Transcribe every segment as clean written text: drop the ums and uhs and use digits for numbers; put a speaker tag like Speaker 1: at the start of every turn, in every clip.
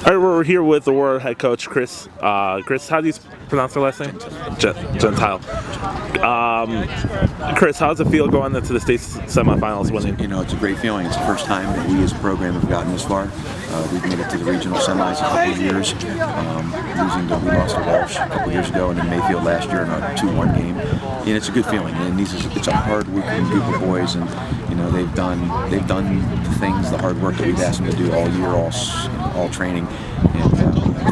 Speaker 1: All right, we're here with Aurora head coach Chris. Chris, how do you pronounce your last name? Gentile. Chris, how does it feel going into the state semifinals winning?
Speaker 2: You know, it's a great feeling. It's the first time that we as a program have gotten this far. We've made it to the regional semis a couple of years, we lost to Walsh a couple of years ago, and then Mayfield last year in our 2-1 game. And it's a good feeling. And it's a hard-working group of boys, and you know they've done the things, the hard work that we've asked them to do all year, all training, and it's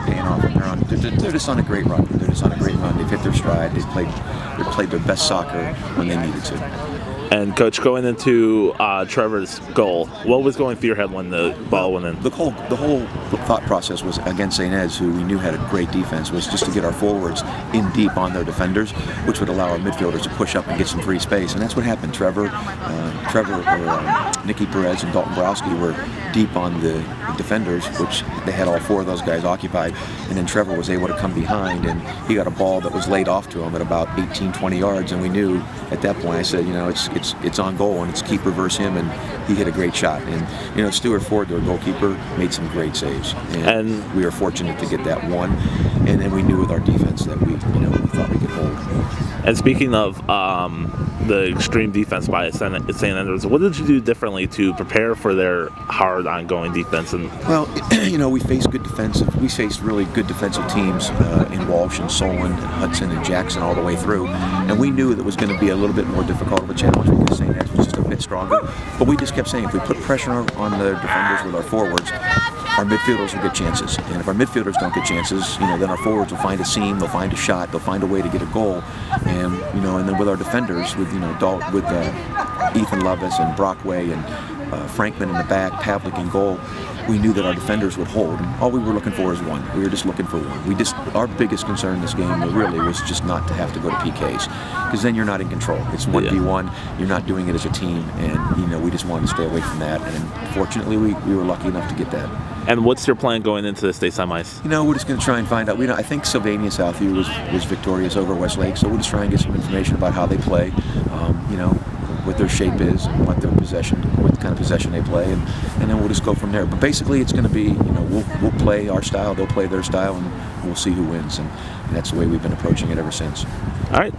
Speaker 2: paying off. And they're just on a great run. They're just on a great run. They've hit their stride. They've played their best soccer when they needed to.
Speaker 1: And Coach, going into Trevor's goal, what was going through your head when the ball went in?
Speaker 2: The whole thought process was against St. Ed's, who we knew had a great defense, was just to get our forwards in deep on their defenders, which would allow our midfielders to push up and get some free space. And that's what happened. Nicky Perez and Dalton Browski were deep on the defenders, which they had all 4 of those guys occupied. And then Trevor was able to come behind, and he got a ball that was laid off to him at about 18-20 yards. And we knew at that point, I said, you know, it's on goal, and it's keeper versus him, and he hit a great shot. And you know, Stuart Ford, their goalkeeper, made some great saves, and we were fortunate to get that one. And then we knew with our defense that we thought we could hold.
Speaker 1: And speaking of the extreme defense by St. Edwards, what did you do differently to prepare for their hard ongoing defense? And
Speaker 2: well, you know, we faced really good defensive teams in Walsh and Solon and Hudson and Jackson all the way through, and we knew that it was going to be a little bit more difficult of a challenge because St. Edwards was just a bit stronger. But we just kept saying, if we put pressure on the defenders with our forwards, our midfielders will get chances. And if our midfielders don't get chances, you know, then our forwards will find a seam, they'll find a shot, they'll find a way to get a goal. And you know, and then with our defenders, with Ethan Lovis and Brockway and Frankman in the back, Pavlik in goal, we knew that our defenders would hold. And all we were looking for is one. We were just looking for one. Our biggest concern in this game really was just not to have to go to PKs, because then you're not in control. It's 1v1. You're not doing it as a team, and you know, we just wanted to stay away from that. And fortunately, we were lucky enough to get that.
Speaker 1: And what's your plan going into the state semis?
Speaker 2: You know, we're just going to try and find out. I think Sylvania Southview was victorious over Westlake, so we'll just try and get some information about how they play. You know, what their shape is, and what kind of possession they play, and then we'll just go from there. But basically, it's going to be, you know, we'll play our style, they'll play their style, and we'll see who wins. And that's the way we've been approaching it ever since.
Speaker 1: All right.